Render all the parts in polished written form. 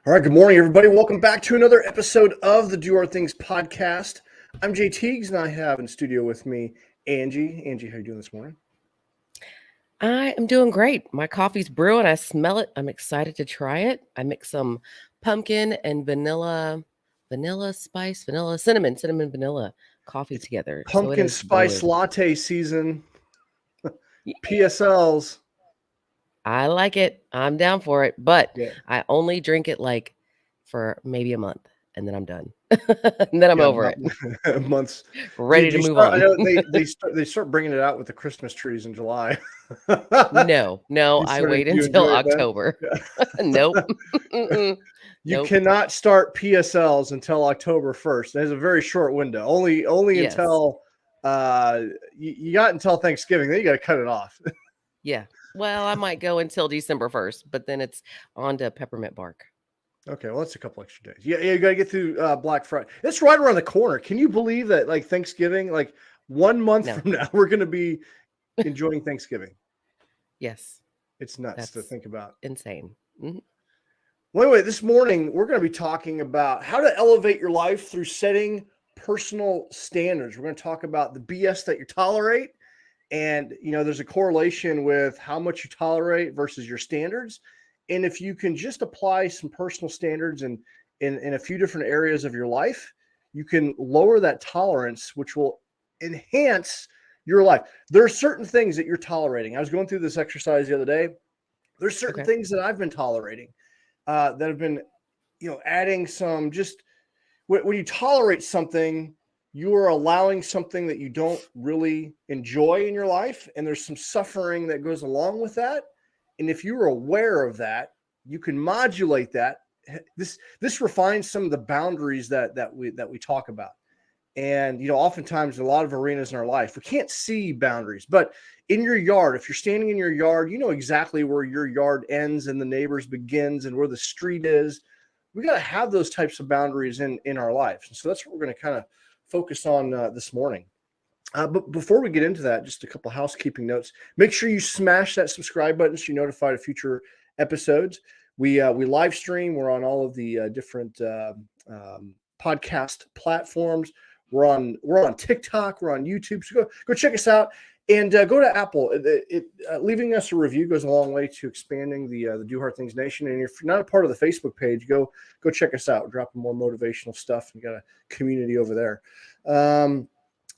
All right, good morning, everybody. Welcome back to another episode of the Do Our Things podcast. I'm Jay Teagues, and I have in studio with me Angie. Angie, how you doing this morning? I am doing great. My coffee's brewing. I smell it. I'm excited to try it. I mix some pumpkin and cinnamon, vanilla coffee It's together. So it pumpkin is spice brewing. latte season, Yeah, PSLs. I like it. I'm down for it, but Yeah, I only drink it like for maybe a month and then I'm done. And then I'm yeah, over it. months. Do Ready you to move start? I on. know they start bringing it out with the Christmas trees in July. No, You I started. wait You until enjoy it then? October. Yeah. Nope. Mm-mm. You Nope. cannot start PSLs until October 1st. There's a very short window. Only Yes. until you got until Thanksgiving. Then you got to cut it off. Yeah. Well, I might go until December 1st, but then it's on to peppermint bark. Okay, well that's a couple extra days. Yeah, you got to get through Black Friday. It's right around the corner. Can you believe that? Like Thanksgiving, like 1 month No. from now, we're going to be enjoying Thanksgiving. Yes. It's nuts to That's think about. insane. Mhm. Well, anyway, this morning we're going to be talking about how to elevate your life through setting personal standards. We're going to talk about the BS that you tolerate. And, there's a correlation with how much you tolerate versus your standards. And if you can just apply some personal standards in a few different areas of your life, you can lower that tolerance, which will enhance your life. There are certain things that you're tolerating. I was going through this exercise the other day. There's certain Okay. things that I've been tolerating that have been, adding some just when you tolerate something, you are allowing something that you don't really enjoy in your life, and there's some suffering that goes along with that. And if you're aware of that, you can modulate that. This refines some of the boundaries that we talk about. And oftentimes in a lot of arenas in our life, we can't see boundaries. But in your yard, if you're standing in your yard, you know exactly where your yard ends and the neighbor's begins and where the street is. We got to have those types of boundaries in our lives. And so that's what we're going to kind of focus on this morning. But before we get into that, just a couple housekeeping notes. Make sure you smash that subscribe button so you're notified of future episodes. We live stream. We're on all of the different podcast platforms. We're on TikTok. We're on YouTube. So go check us out. And go to Apple. Leaving us a review goes a long way to expanding the Do Hard Things Nation. And if you're not a part of the Facebook page, go check us out. We're dropping more motivational stuff. We got a community over there.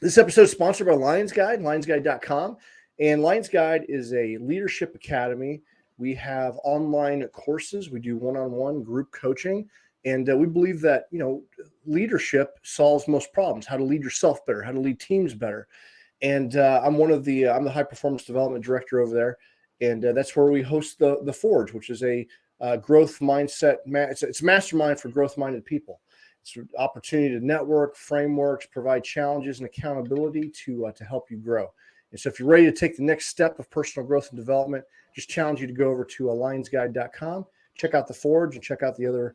This episode is sponsored by Lions Guide, lionsguide.com. And Lions Guide is a leadership academy. We have online courses. We do one-on-one group coaching. And we believe that, leadership solves most problems. How to lead yourself better, how to lead teams better. And I'm I'm the high performance development director over there. And that's where we host the Forge, which is a growth mindset. It's a mastermind for growth minded people. It's an opportunity to network, frameworks, provide challenges and accountability to help you grow. And so if you're ready to take the next step of personal growth and development, just challenge you to go over to lionsguide.com, check out the Forge, and check out the other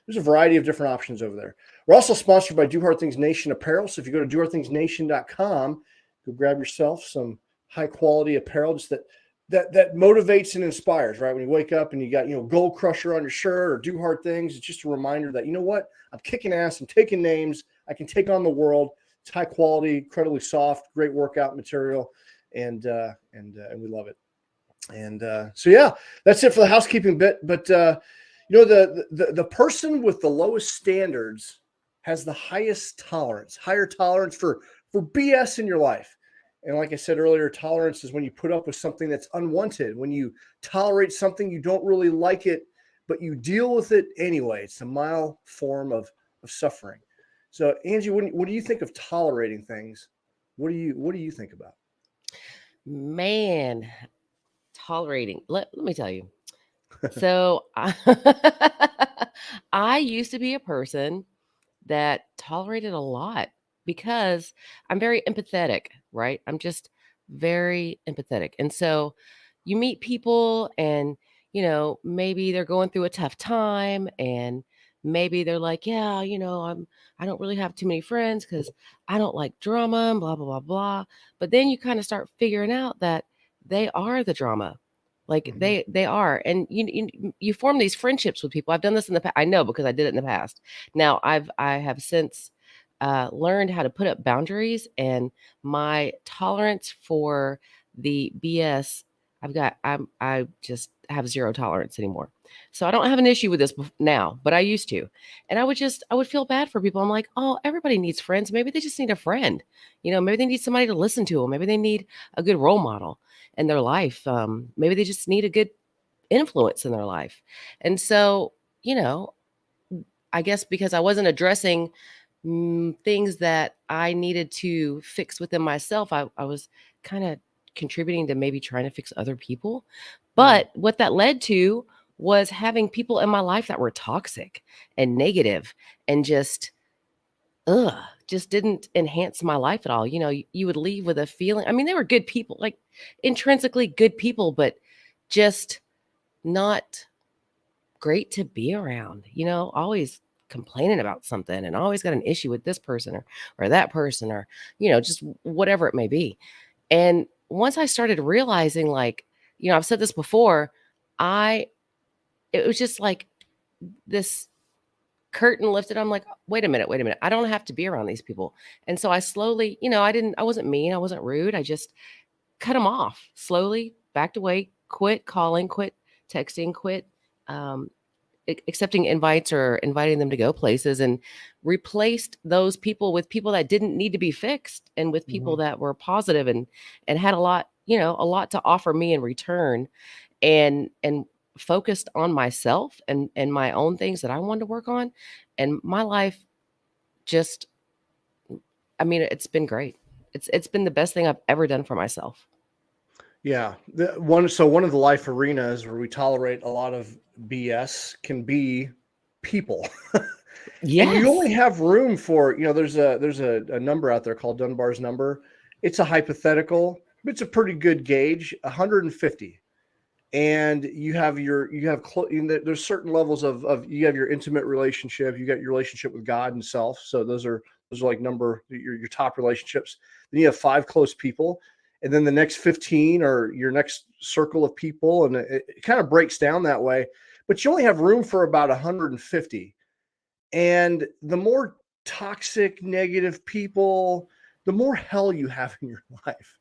there's a variety of different options over there. We're also sponsored by Do Hard Things Nation Apparel. So if you go to dohardthingsnation.com, go grab yourself some high quality apparel just that motivates and inspires, right? When you wake up and you got, Gold Crusher on your shirt or Do Hard Things, it's just a reminder that, you know what? I'm kicking ass. I'm taking names. I can take on the world. It's high quality, incredibly soft, great workout material. And we love it. And so, yeah, that's it for the housekeeping bit. But, the person with the lowest standards has the higher tolerance for BS in your life. And like I said earlier, tolerance is when you put up with something that's unwanted, when you tolerate something you don't really like it, but you deal with it anyway. It's a mild form of suffering. So, Angie, what do you think of tolerating things? What do you think about? Man, tolerating. Let me tell you. So I used to be a person that tolerated a lot because I'm very empathetic, right? I'm just very empathetic. And so you meet people and, maybe they're going through a tough time and maybe they're like, yeah, I don't really have too many friends cuz I don't like drama and blah blah blah blah. But then you kind of start figuring out that they are the drama. Like Mhm. they are, and you form these friendships with people. I've done this in the past. I know because I did it in the past. Now I have since learned how to put up boundaries, and my tolerance for the BS. I just have zero tolerance anymore. So I don't have an issue with this now, but I used to, and I would feel bad for people. I'm like, oh, everybody needs friends. Maybe they just need a friend. Maybe they need somebody to listen to them. Maybe they need a good role model in their life. Maybe they just need a good influence in their life. And so, you know, I guess because I wasn't addressing things that I needed to fix within myself, I was kind of contributing to maybe trying to fix other people. Mm. But what that led to was having people in my life that were toxic and negative and ugh, just didn't enhance my life at all. You would leave with a feeling. I mean, they were good people, like intrinsically good people, but just not great to be around, always complaining about something and always got an issue with this person or that person or, just whatever it may be. And once I started realizing, like, I've said this before, I, it was just like this curtain lifted. I'm like, wait a minute. I don't have to be around these people. And so I slowly, I wasn't mean. I wasn't rude. I just cut them off slowly, backed away, quit calling, quit texting, quit um, accepting invites or inviting them to go places, and replaced those people with people that didn't need to be fixed and with people Mhm. that were positive and had a lot to offer me in return, and focused on myself and my own things that I wanted to work on. And my life just, I mean, it's been great. It's been the best thing I've ever done for myself. Yeah. So one of the life arenas where we tolerate a lot of BS can be people. And you only Yes. have room for, there's a number out there called Dunbar's number. It's a hypothetical, but it's a pretty good gauge, 150. And there's certain levels of you have your intimate relationship, you got your relationship with God and self. So those are like your top relationships. Then you have five close people, and then the next 15 are your next circle of people, and it kind of breaks down that way. But you only have room for about 150. And the more toxic, negative people, the more hell you have in your life.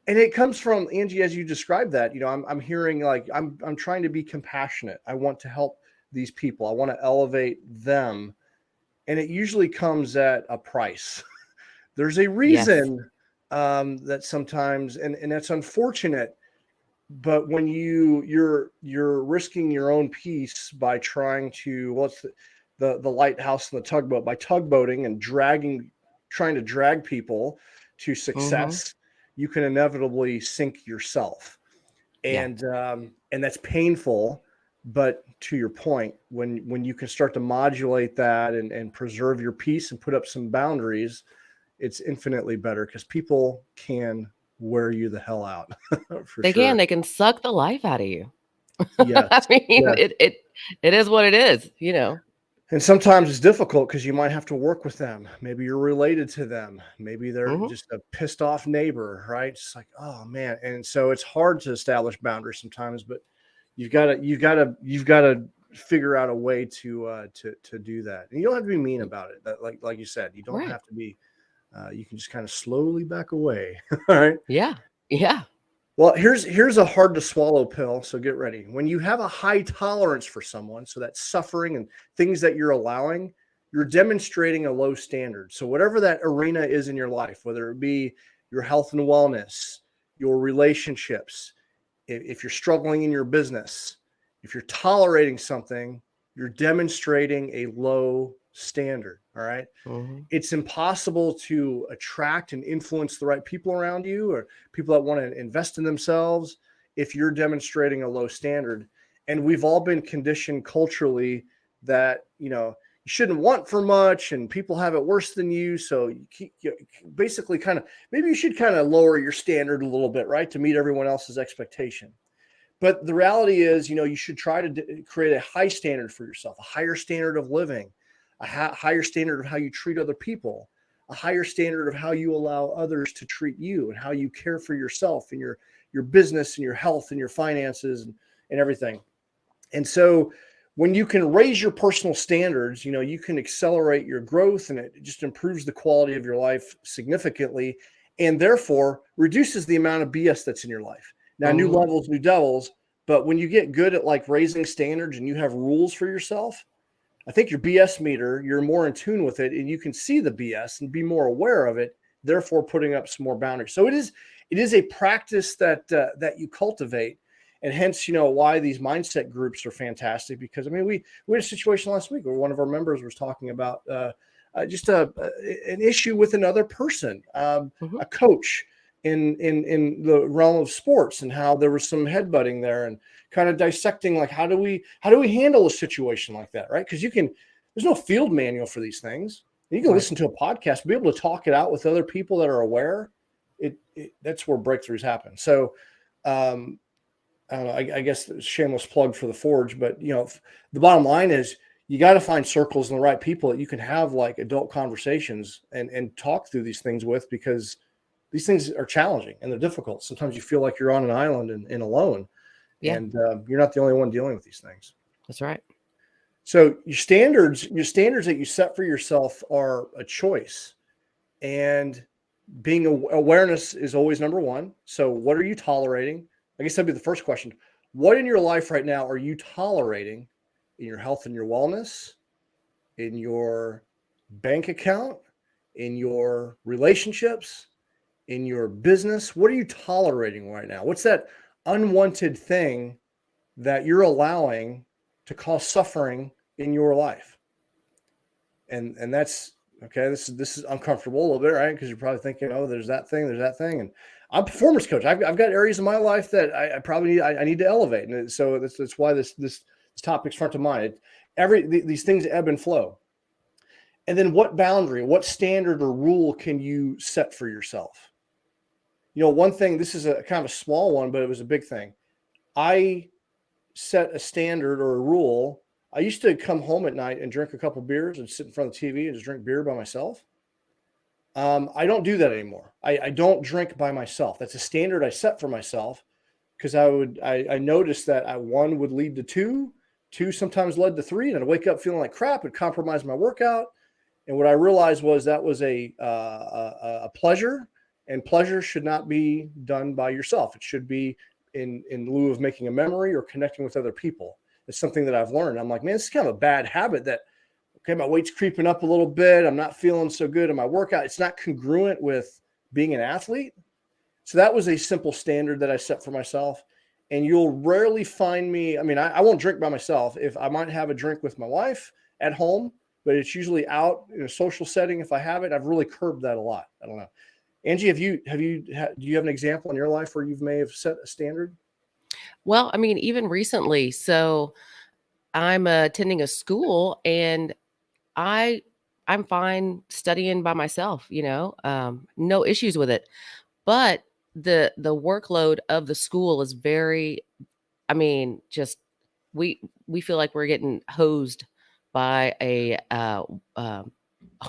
And it comes from Angie, as you described that. I'm hearing, like, I'm trying to be compassionate. I want to help these people. I want to elevate them, and it usually comes at a price. There's a Yes. reason that sometimes, and that's unfortunate. But when you're risking your own peace by trying to, what's the lighthouse and the tugboat, by tugboating and trying to drag people to Hmm. success, you can inevitably sink yourself. Yeah. And that's painful. But to your point, when you can start to modulate that and preserve your peace and put up some boundaries, it's infinitely better, because people can wear you the hell out for They can. sure. They can suck the life out of you. Yes. I mean, Yes. it is what it is. And sometimes it's difficult because you might have to work with them. Maybe you're related to them. Maybe they're Mhm. just a pissed off neighbor, right? It's like, oh man. And so it's hard to establish boundaries sometimes, but you've got to figure out a way to do that. And you don't have to be mean Y about it. Like you said, you don't Right. have to be. You can just kind of slowly back away. All right. Yeah. Yeah. Well, here's a hard to swallow pill, so get ready. When you have a high tolerance for someone, so that's suffering and things that you're allowing, you're demonstrating a low standard. So whatever that arena is in your life, whether it be your health and wellness, your relationships, if you're struggling in your business, if you're tolerating something, you're demonstrating a low standard. All right. Mhm. It's impossible to attract and influence the right people around you, or people that want to invest in themselves, if you're demonstrating a low standard. And we've all been conditioned culturally that, you shouldn't want for much, and people have it worse than you. So you basically kind of, maybe you should kind of lower your standard a little bit, right, to meet everyone else's expectation. But the reality is, you should try to create a high standard for yourself, a higher standard of living, a higher standard of how you treat other people, a higher standard of how you allow others to treat you, and how you care for yourself and your business and your health and your finances and everything. And so when you can raise your personal standards, you can accelerate your growth, and it just improves the quality of your life significantly, and therefore reduces the amount of BS that's in your life. Now, new Mm-hmm. levels, new devils, but when you get good at like raising standards and you have rules for yourself, I think your BS meter, you're more in tune with it, and you can see the BS and be more aware of it, therefore putting up some more boundaries. So it is a practice that you cultivate, and hence why these mindset groups are fantastic. Because I mean, we had a situation last week where one of our members was talking about just an issue with another person, Mm-hmm. a coach in the realm of sports, and how there was some headbutting there, and kind of dissecting like how do we handle a situation like that, right? Because there's no field manual for these things. You can Right. listen to a podcast, be able to talk it out with other people that are aware. That's where breakthroughs happen. So um, I don't know. I guess shameless plug for the Forge, but the bottom line is you got to find circles and the right people that you can have like adult conversations and talk through these things with, because these things are challenging and they're difficult. Sometimes you feel like you're on an island and alone, Yeah, and you're not the only one dealing with these things. that's right. So your standards that you set for yourself are a choice, and being awareness is always number one. So what are you tolerating? I guess that'd be the first question. What in your life right now are you tolerating in your health and your wellness, in your bank account, in your relationships, in your business? What are you tolerating right now? What's that unwanted thing that you're allowing to cause suffering in your life? And that's okay. This is uncomfortable a little bit, right? Because you're probably thinking, oh, there's that thing, and I'm a performance coach. I've got areas in my life that I probably need to elevate, and so that's why this topic's front of mind. These things ebb and flow. And then what boundary, what standard or rule can you set for yourself? One thing, this is a kind of a small one, but it was a big thing. I set a standard or a rule. I used to come home at night and drink a couple beers and sit in front of the TV and just drink beer by myself. I don't do that anymore. I don't drink by myself. That's a standard I set for myself, because I noticed that one would lead to two sometimes led to three, and I'd wake up feeling like crap. It'd compromise my workout. And what I realized was that was a pleasure, and pleasure should not be done by yourself. It should be in lieu of making a memory or connecting with other people. It's something that I've learned. I'm like, man, this is kind of a bad habit that, okay, my weight's creeping up a little bit. I'm not feeling so good in my workout. It's not congruent with being an athlete. So that was a simple standard that I set for myself. And you'll rarely find me. I mean, I won't drink by myself. If I might have a drink with my wife at home, but it's usually out in a social setting. If I have it, I've really curbed that a lot. I don't know. Angie, do you have an example in your life where you may have set a standard? Well, I mean, even recently, so I'm attending a school, and I I'm fine studying by myself, no issues with it. But the workload of the school is very, I mean, just we feel like we're getting hosed by a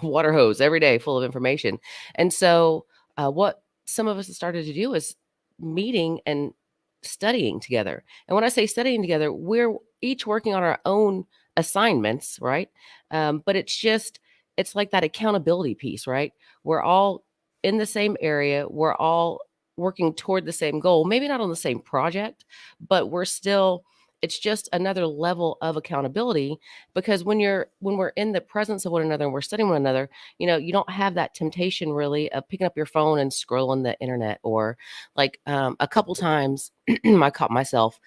water hose every day full of information. And so what some of us have started to do is meeting and studying together. And when I say studying together, we're each working on our own assignments, right? But it's like that accountability piece, right? We're all in the same area. We're all working toward the same goal, maybe not on the same project, but it's just another level of accountability. Because when we're in the presence of one another and we're studying one another, you don't have that temptation really of picking up your phone and scrolling the internet. Or like a couple times I caught myself,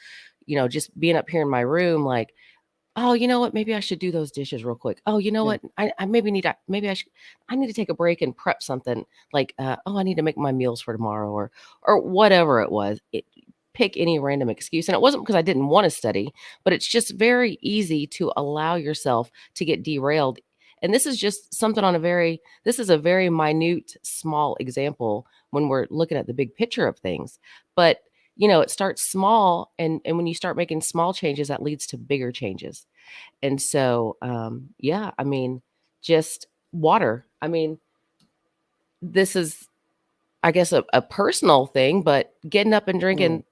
just being up here in my room, like, oh, you know what? Maybe I should do those dishes real quick. Oh, you know Yeah. what? I need to take a break and prep something, like, oh, I need to make my meals for tomorrow, or whatever it was. Pick any random excuse. And it wasn't because I didn't want to study, but it's just very easy to allow yourself to get derailed. And this is just something this is a very minute, small example when we're looking at the big picture of things. But it starts small, and when you start making small changes, that leads to bigger changes. And so, yeah, I mean, just water. I mean, this is I guess a personal thing, but getting up and Mm, drinking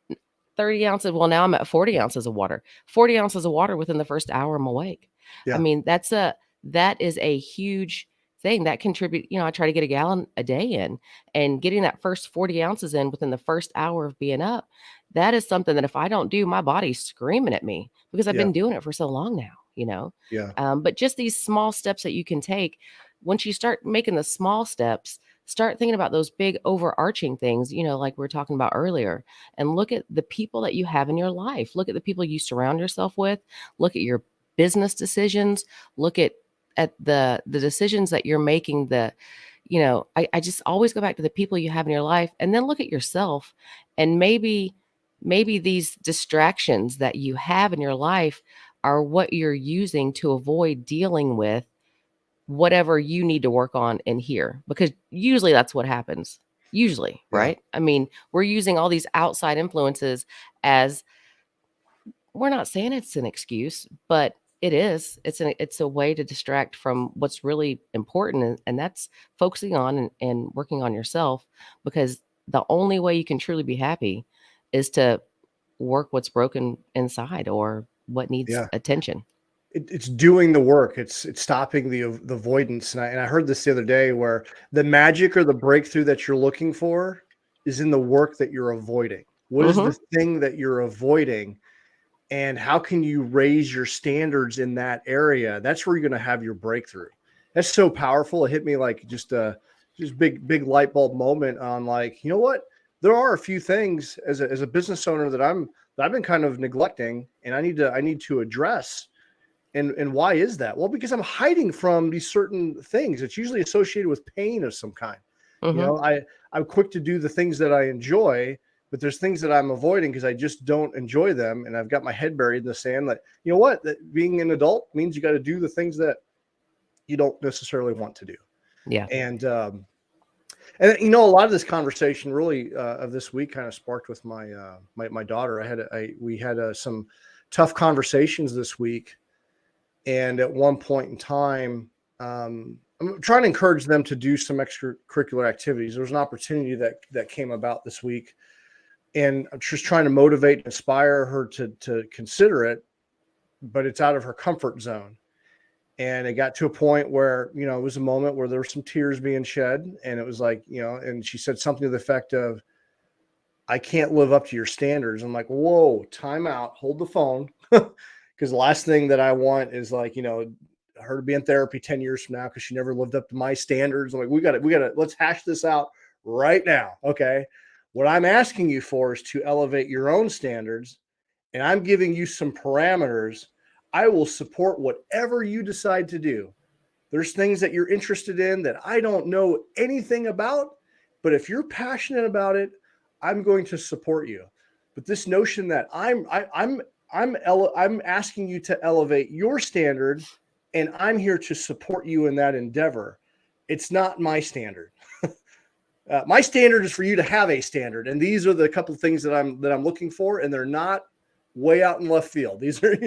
30 ounces. Well, now I'm at 40 ounces of water. 40 ounces of water within the first hour I'm awake. I yeah, mean, that is a huge thing that contribute. I try to get a gallon a day in, and getting that first 40 ounces in within the first hour of being up. That is something that if I don't do, my body's screaming at me because I've yeah, been doing it for so long now. yeah, But just these small steps that you can take, once you start making the small steps, start thinking about those big overarching things, like we were talking about earlier, and look at the people that you have in your life. Look at the people you surround yourself with. Look at your business decisions. Look at the decisions that you're making. I just always go back to the people you have in your life, and then look at yourself, and maybe these distractions that you have in your life are what you're using to avoid dealing with whatever you need to work on in here, because usually that's what happens. Usually, yeah. right? I mean, we're using all these outside influences as, we're not saying it's an excuse, but it is. It's a way to distract from what's really important, and that's focusing on and working on yourself, because the only way you can truly be happy is to work what's broken inside or what needs Yeah. attention. It's doing the work. It's stopping the avoidance. And I heard this the other day where the magic or the breakthrough that you're looking for is in the work that you're avoiding. What is Mhm. the thing that you're avoiding? And how can you raise your standards in that area? That's where you're going to have your breakthrough. That's so powerful. It hit me like just big light bulb moment on, like, you know what? There are a few things as a business owner that I've been kind of neglecting, and I need to address. And why is that? Well, because I'm hiding from these certain things. It's usually associated with pain of some kind. You Mhm. know, I'm quick to do the things that I enjoy, but there's things that I'm avoiding because I just don't enjoy them, and I've got my head buried in the sand. That, you know what, that being an adult means you got to do the things that you don't necessarily want to do. Yeah. And you know, a lot of this conversation really of this week kind of sparked with my daughter. We had some tough conversations this week, and at one point in time, I'm trying to encourage them to do some extracurricular activities. There was an opportunity that came about this week, and I'm just trying to motivate and inspire her to consider it, but it's out of her comfort zone. And it got to a point where, it was a moment where there were some tears being shed, and it was like, and she said something to the effect of, "I can't live up to your standards." I'm like, "Whoa, time out, hold the phone." Because the last thing that I want is, like, her to be in therapy 10 years from now because she never lived up to my standards. I'm like, we got to, let's hash this out right now. Okay. What I'm asking you for is to elevate your own standards, and I'm giving you some parameters. I will support whatever you decide to do. There's things that you're interested in that I don't know anything about, but if you're passionate about it, I'm going to support you. But this notion that I'm asking you to elevate your standard, and I'm here to support you in that endeavor. It's not my standard. My standard is for you to have a standard, and these are the couple of things that I'm looking for, and they're not way out in left field. These are,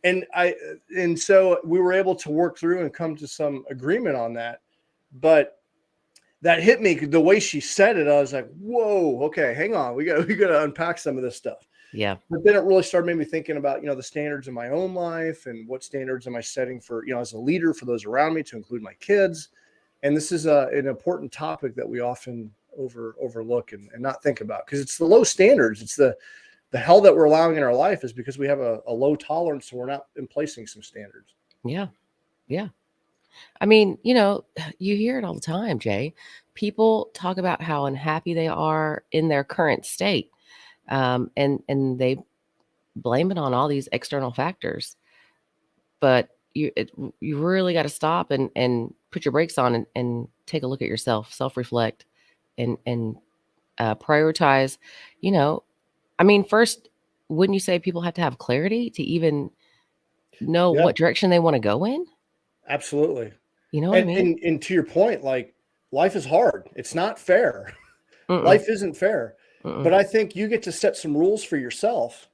and I and so we were able to work through and come to some agreement on that. But that hit me the way she said it. I was like, "Whoa, okay, hang on, we got to unpack some of this stuff." Yeah. But then it really started making me thinking about, the standards in my own life, and what standards am I setting for, as a leader, for those around me, to include my kids. And this is an important topic that we often overlook and not think about, because it's the low standards. It's the hell that we're allowing in our life is because we have a low tolerance, so we're not in placing some standards. Yeah. Yeah. I mean, you hear it all the time, Jay. People talk about how unhappy they are in their current state, and they blame it on all these external factors. But you really got to stop and put your brakes on, and take a look at yourself, self reflect, and prioritize. You know, I mean, first, wouldn't you say people have to have clarity to even know Yeah, what direction they want to go in? absolutely. You know what I And mean? and to your point, like, life is hard. It's not fair. Mm-mm, Life isn't fair. mm-mm. But I think you get to set some rules for yourself,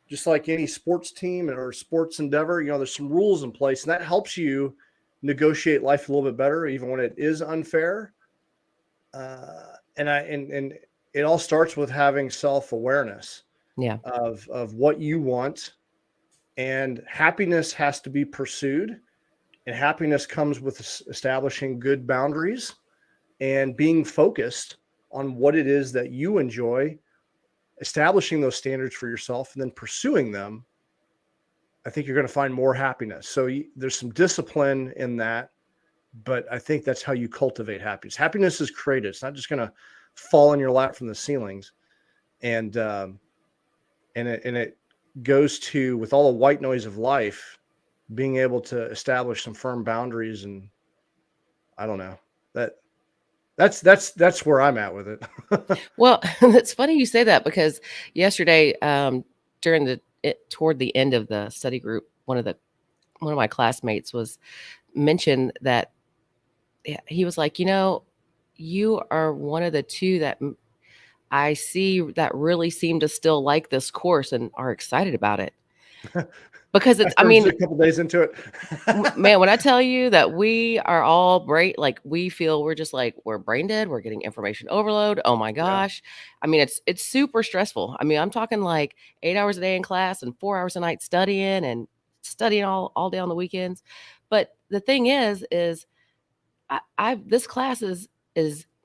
just like any sports team or sports endeavor. There's some rules in place, and that helps you negotiate life a little bit better, even when it is unfair. and it all starts with having self-awareness Yeah. of what you want, and happiness has to be pursued, and happiness comes with establishing good boundaries and being focused on what it is that you enjoy, establishing those standards for yourself and then pursuing them. I think you're going to find more happiness. So there's some discipline in that, but I think that's how you cultivate happiness. Happiness is created. It's not just going to fall in your lap from the ceilings. And it goes to, with all the white noise of life, being able to establish some firm boundaries. And I don't know, that's where I'm at with it. Well, it's funny you say that because yesterday, toward the end of the study group, one of my classmates was mentioned that he was like, you are one of the two that I see that really seem to still like this course and are excited about it. Because I After mean, a couple days into it. man, when I tell you that we are all like we feel we're just like we're brain dead, we're getting information overload. Oh my Yeah. gosh. I mean, it's super stressful. I mean, I'm talking like 8 hours a day in class and 4 hours a night studying all day on the weekends. But the thing is I this class is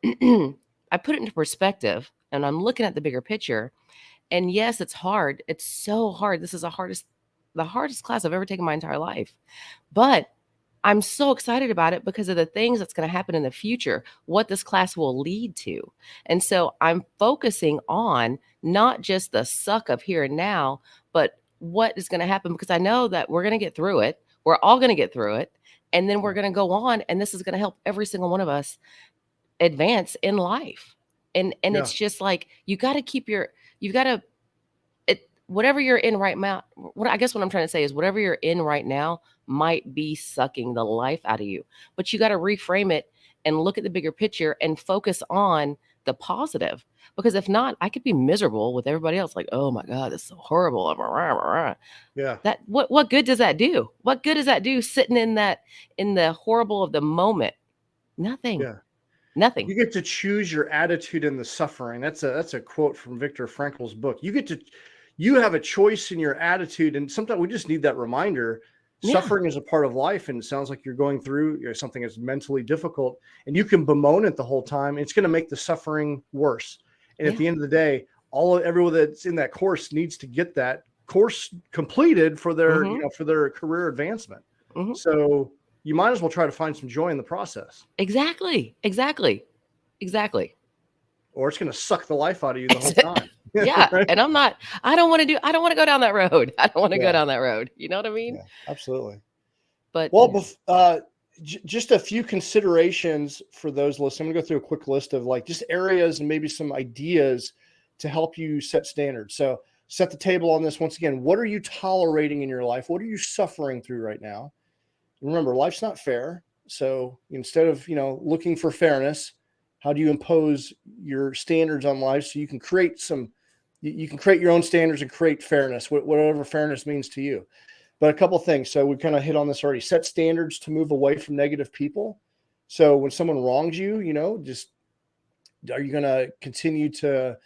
I put it into perspective and I'm looking at the bigger picture. And yes, it's hard. It's so hard. This is the hardest class I've ever taken in my entire life. But I'm so excited about it because of the things that's going to happen in the future, what this class will lead to. And so I'm focusing on not just the suck of here and now, but what is going to happen because I know that we're going to get through it. We're all going to get through it. And then we're going to go on. And this is going to help every single one of us advance in life. And Yeah. it's just like you've got to whatever you're in right now, what I guess what I'm trying to say is whatever you're in right now might be sucking the life out of you. But you got to reframe it and look at the bigger picture and focus on the positive. Because if not, I could be miserable with everybody else, like, oh my God, this is so horrible. Yeah. That what good does that do? What good does that do sitting in the horrible of the moment? Nothing. Yeah. Nothing. You get to choose your attitude in the suffering. That's a quote from Viktor Frankl's book. You have a choice in your attitude, and sometimes we just need that reminder. Yeah. Suffering is a part of life, and it sounds like you're going through something that's mentally difficult, and you can bemoan it the whole time. It's going to make the suffering worse. And at Yeah. the end of the day, everyone that's in that course needs to get that course completed for their for their career advancement. Mhm. So you might as well try to find some joy in the process. Exactly. Or it's going to suck the life out of you the whole time. Yeah. Right? And I don't want to go down that road. I don't want to go Yeah. down that road. You know what I mean? Yeah, absolutely. But Well, just a few considerations for those listening. I'm going to go through a quick list of like just areas and maybe some ideas to help you set standards. So set the table on this once again. What are you tolerating in your life? What are you suffering through right now? Remember, life's not fair. So instead of, looking for fairness, how do you impose your standards on life so you can create your own standards and create fairness, whatever fairness means to you. But a couple of things. So we kind of hit on this already. Set standards to move away from negative people. So when someone wrongs you, just are you going to continue to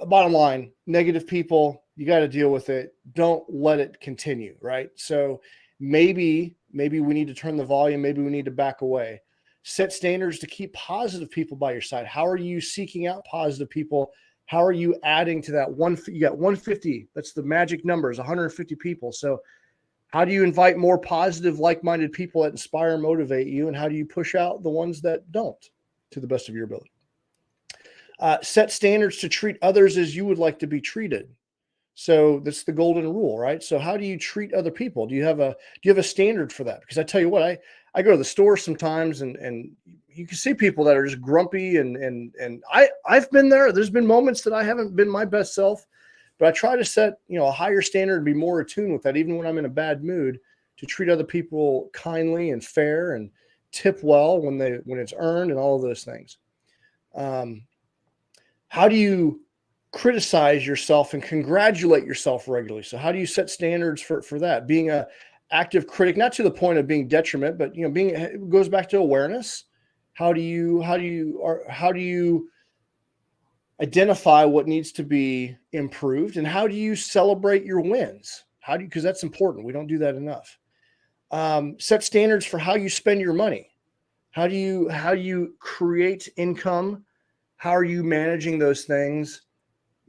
bottom line, negative people, you got to deal with it. Don't let it continue. Right. So maybe we need to turn the volume. Maybe we need to back away. Set standards to keep positive people by your side. How are you seeking out positive people? How are you adding to that one? You got 150. That's the magic number, is 150 people. So how do you invite more positive, like-minded people that inspire and motivate you? And how do you push out the ones that don't to the best of your ability? Set standards to treat others as you would like to be treated. So that's the golden rule, right? So how do you treat other people? Do you have a standard for that? Because I tell you what, I go to the store sometimes and you can see people that are just grumpy and I've been there. There's been moments that I haven't been my best self, but I try to set, a higher standard and be more attuned with that, even when I'm in a bad mood, to treat other people kindly and fair and tip well when it's earned and all of those things. How do you criticize yourself and congratulate yourself regularly? So how do you set standards for that? Being a active critic, not to the point of being detriment, but it goes back to awareness. How do you identify what needs to be improved, and how do you celebrate your wins? Because that's important. We don't do that enough. Set standards for how you spend your money. How do you create income? How are you managing those things?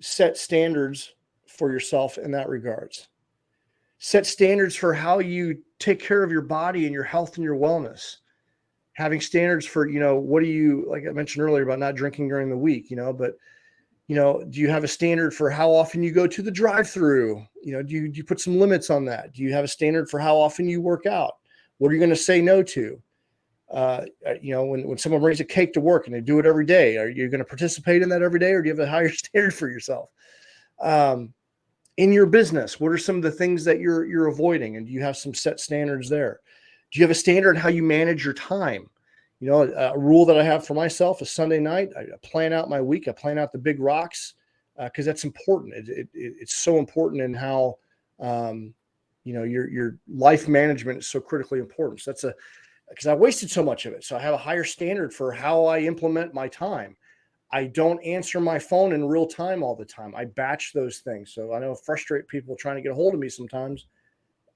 Set standards for yourself in that regards. Set standards for how you take care of your body and your health and your wellness. Having standards for, what do you, like I mentioned earlier about not drinking during the week, but do you have a standard for how often you go to the drive-through? Do you put some limits on that? Do you have a standard for how often you work out? What are you going to say no to? When someone brings a cake to work and they do it every day, are you going to participate in that every day, or do you have a higher standard for yourself? In your business, what are some of the things that you're avoiding, and do you have some set standards there? Do you have a standard on how you manage your time? A rule that I have for myself is Sunday night, I plan out my week. I plan out the big rocks because that's important. It's so important in how, your life management is so critically important. So because I wasted so much of it. So I have a higher standard for how I implement my time. I don't answer my phone in real time all the time. I batch those things. So I know it frustrates people trying to get a hold of me sometimes.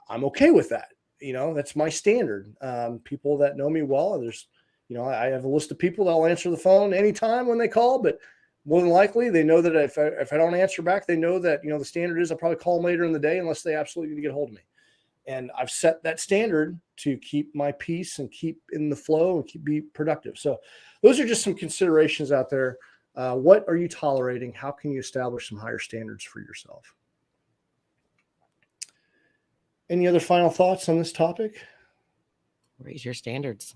I'm okay with that. That's my standard. People that know me well, I have a list of people that'll answer the phone anytime when they call, but more than likely they know that if I don't answer back, they know that, the standard is I'll probably call them later in the day unless they absolutely need to get a hold of me. And I've set that standard to keep my peace and keep in the flow and be productive. So those are just some considerations out there. What are you tolerating? How can you establish some higher standards for yourself? Any other final thoughts on this topic? Raise your standards.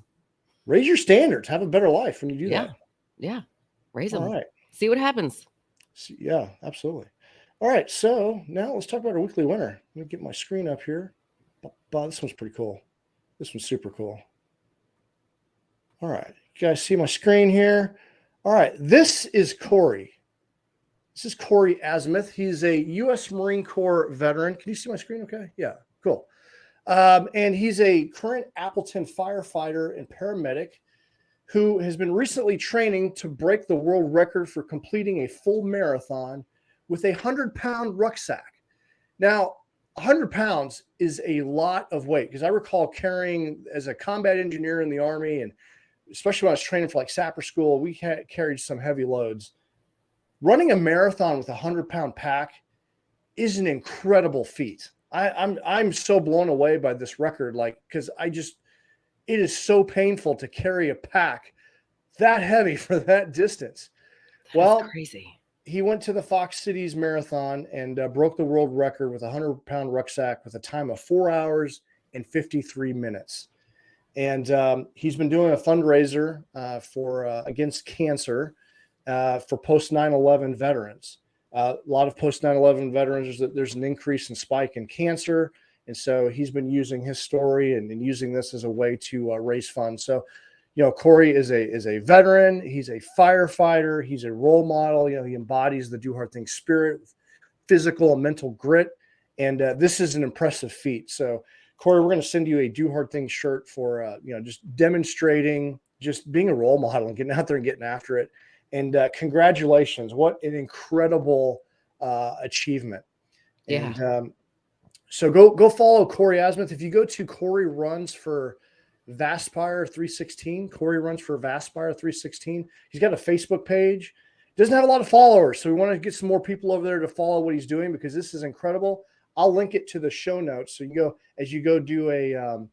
Raise your standards. Have a better life when you do that. Yeah. Raise them. All right. See what happens. Yeah, absolutely. All right. So now let's talk about our weekly winner. Let me get my screen up here. This one's pretty cool. This one's super cool. All right. You guys see my screen here? All right. This is Corey. This is Corey Azimuth. He's a U.S. Marine Corps veteran. Can you see my screen okay? Yeah, cool. And he's a current Appleton firefighter and paramedic who has been recently training to break the world record for completing a full marathon with a 100-pound rucksack. Now, 100 pounds is a lot of weight, because I recall carrying, as a combat engineer in the Army, and especially when I was training for like sapper school, we carried some heavy loads. Running a marathon with a 100-pound pack is an incredible feat. I'm so blown away by this record, because it is so painful to carry a pack that heavy for that distance. That's crazy. He went to the Fox Cities Marathon and broke the world record with a 100-pound rucksack with a time of 4 hours and 53 minutes. And he's been doing a fundraiser for against cancer for post 9/11 veterans. A lot of post 9/11 veterans, there's an increase in spike in cancer. And so he's been using his story and using this as a way to raise funds. So, Corey is a veteran. He's a firefighter. He's a role model. He embodies the do hard things spirit, physical and mental grit. And this is an impressive feat. So, Corey, we're going to send you a do hard things shirt for, just demonstrating, just being a role model and getting out there and getting after it. And congratulations. What an incredible achievement. Yeah. And so go follow Corey Azimuth. If you go to Corey Runs for Vaspire 316, Corey Runs for Vaspire 316. He's got a Facebook page. Doesn't have a lot of followers, so we want to get some more people over there to follow what he's doing, because this is incredible. I'll link it to the show notes. So as you go do a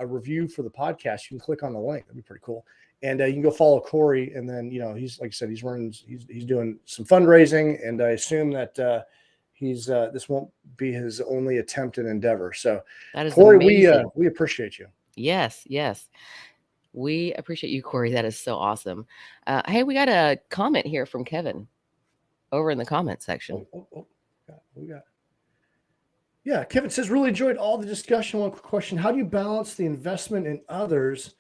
review for the podcast, you can click on the link. That'd be pretty cool. And you can go follow Corey. And then, he's, like I said, he's doing some fundraising, and I assume that this won't be his only attempt and endeavor. So that is Corey, amazing. we appreciate you. Yes. We appreciate you, Corey. That is so awesome. Hey, we got a comment here from Kevin over in the comment section. Yeah, Kevin says, really enjoyed all the discussion. One quick question. How do you balance the investment in others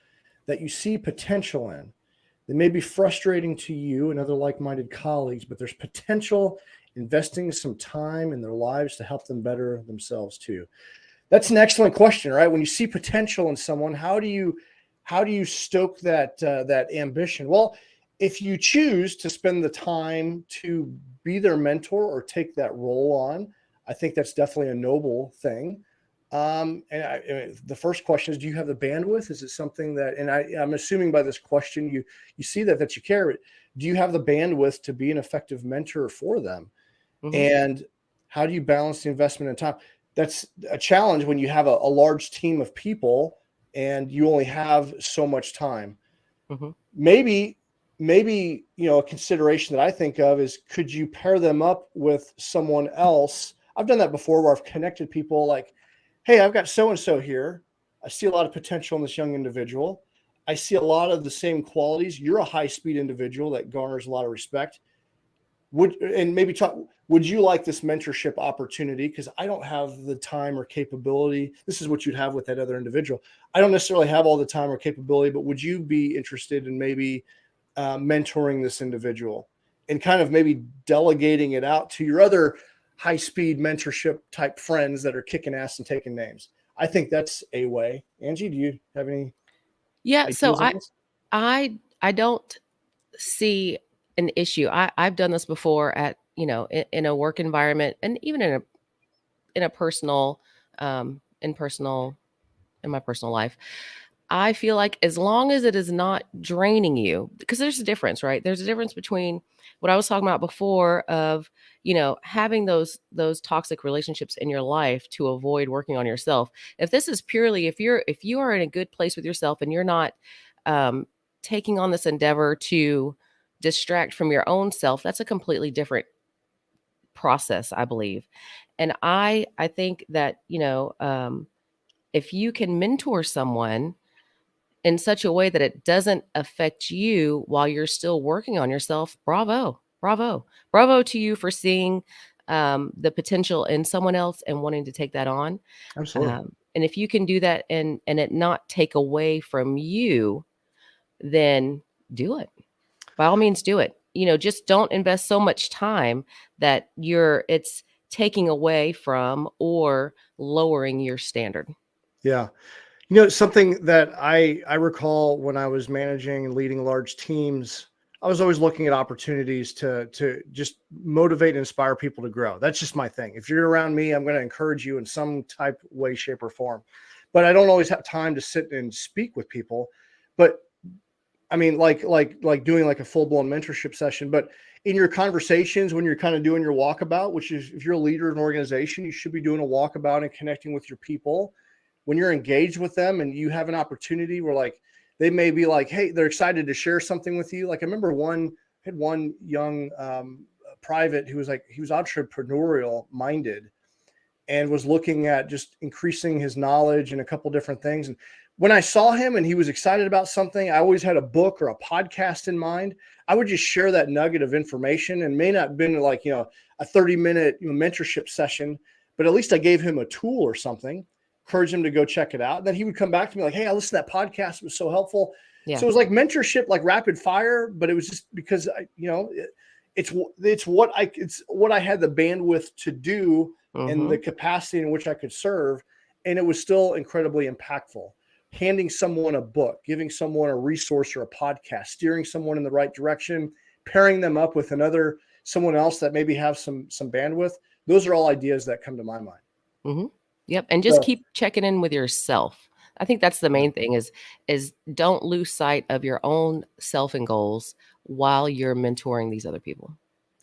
that you see potential in? They may be frustrating to you and other like-minded colleagues, but there's potential investing some time in their lives to help them better themselves too. That's an excellent question, right? When you see potential in someone, how do you how do you stoke that ambition? Well, if you choose to spend the time to be their mentor or take that role on, I think that's definitely a noble thing. And the first question is, do you have the bandwidth? Is it something that, and I'm assuming by this question, you see that you care, but do you have the bandwidth to be an effective mentor for them? Mm-hmm. And how do you balance the investment in time? That's a challenge when you have a large team of people and you only have so much time. Mm-hmm. Maybe a consideration that I think of is, could you pair them up with someone else? I've done that before where I've connected people like, hey, I've got so and so here. I see a lot of potential in this young individual. I see a lot of the same qualities. You're a high speed individual that garners a lot of respect. Would you like this mentorship opportunity? Because I don't have the time or capability. This is what you'd have with that other individual. I don't necessarily have all the time or capability, but would you be interested in maybe mentoring this individual and kind of maybe delegating it out to your other high speed mentorship type friends that are kicking ass and taking names? I think that's a way. Angie, do you have any Yeah. So ideas on this? I don't see an issue. I've done this before at, in a work environment, and even in a personal, in personal, in my personal life. I feel like as long as it is not draining you, because there's a difference, right? There's a difference between what I was talking about before of, having those toxic relationships in your life to avoid working on yourself. If this is purely, if you are in a good place with yourself and you're not um, taking on this endeavor to distract from your own self, that's a completely different process, I believe. And I think that, if you can mentor someone in such a way that it doesn't affect you while you're still working on yourself, bravo, bravo, bravo to you for seeing the potential in someone else and wanting to take that on. Absolutely. And if you can do that and it not take away from you, then do it. By all means, do it. Just don't invest so much time that it's taking away from or lowering your standard. Yeah. Something that I recall when I was managing and leading large teams, I was always looking at opportunities to just motivate and inspire people to grow. That's just my thing. If you're around me, I'm going to encourage you in some type, way, shape, or form. But I don't always have time to sit and speak with people. But I mean, like doing like a full blown mentorship session. But in your conversations, when you're kind of doing your walkabout, which is, if you're a leader of an organization, you should be doing a walkabout and connecting with your people. When you're engaged with them and you have an opportunity where like they may be like, hey, they're excited to share something with you. Like I remember had one young private who was like, he was entrepreneurial minded and was looking at just increasing his knowledge in a couple different things. And when I saw him and he was excited about something, I always had a book or a podcast in mind. I would just share that nugget of information, and may not have been like, a 30-minute mentorship session, but at least I gave him a tool or something, encourage him to go check it out. And then he would come back to me like, hey, I listened to that podcast. It was so helpful. Yeah. So it was like mentorship, like rapid fire, but it was just because it's what I had the bandwidth to do and the capacity in which I could serve. And it was still incredibly impactful. Handing someone a book, giving someone a resource or a podcast, steering someone in the right direction, pairing them up with someone else that maybe have some bandwidth. Those are all ideas that come to my mind. Mm-hmm. Yep. And just keep checking in with yourself. I think that's the main thing is don't lose sight of your own self and goals while you're mentoring these other people.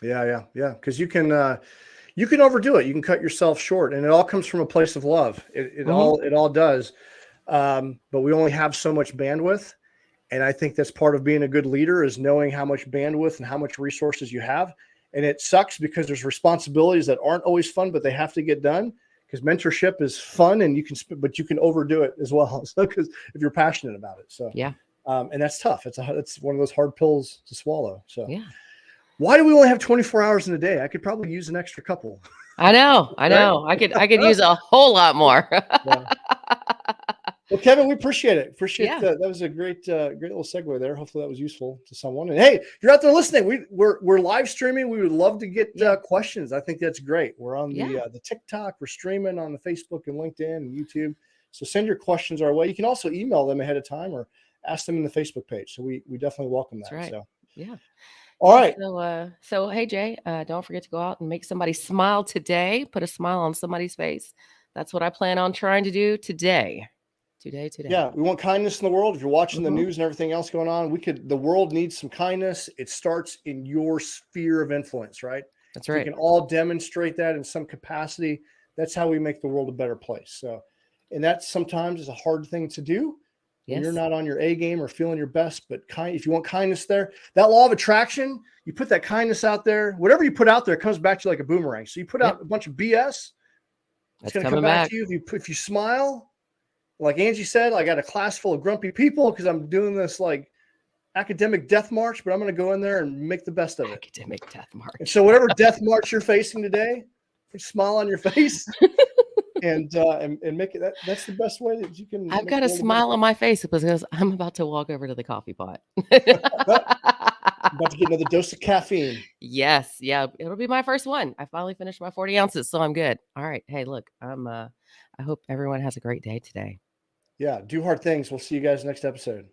Yeah. Because you can overdo it. You can cut yourself short, and it all comes from a place of love. It all does. But we only have so much bandwidth. And I think that's part of being a good leader, is knowing how much bandwidth and how much resources you have. And it sucks because there's responsibilities that aren't always fun, but they have to get done, because mentorship is fun and but you can overdo it as well. So, because if you're passionate about it. So, yeah. And that's tough. It's one of those hard pills to swallow. So yeah. Why do we only have 24 hours in a day? I could probably use an extra couple. I know. I could use a whole lot more. Yeah. Well, Kevin, we appreciate it. Yeah. That was a great little segue there. Hopefully that was useful to someone. And hey, if you're out there listening, we're live streaming. We would love to get questions. I think that's great. We're on the TikTok. We're streaming on the Facebook and LinkedIn and YouTube. So send your questions our way. You can also email them ahead of time or ask them in the Facebook page. So we definitely welcome that. That's right. So, Yeah. all Yeah. right. So hey Jay, don't forget to go out and make somebody smile today. Put a smile on somebody's face. That's what I plan on trying to do today. Today. Yeah, we want kindness in the world. If you're watching the Mhm. news and everything else going on, the world needs some kindness. It starts in your sphere of influence, right? That's If we right. can all demonstrate that in some capacity, that's how we make the world a better place. So, and that sometimes is a hard thing to do when you're Yes. not on your A game or feeling your best. But if you want kindness there, that law of attraction, you put that kindness out there. Whatever you put out there comes back to you like a boomerang. So you put Yep. out a bunch of BS, it's That's going to come coming back back. to you. If you smile, like Angie said, I got a class full of grumpy people because I'm doing this like academic death march, but I'm going to go in there and make the best of it. Academic death march. And so whatever death march you're facing today, smile on your face and make it that's the best way that you can. I've Make got the a world a better smile on my face because I'm about to walk over to the coffee pot. Well, I'm about to get another dose of caffeine. Yes, yeah, it'll be my first one. I finally finished my 40 ounces, so I'm good. All right. Hey, look, I hope everyone has a great day today. Yeah, do hard things. We'll see you guys next episode.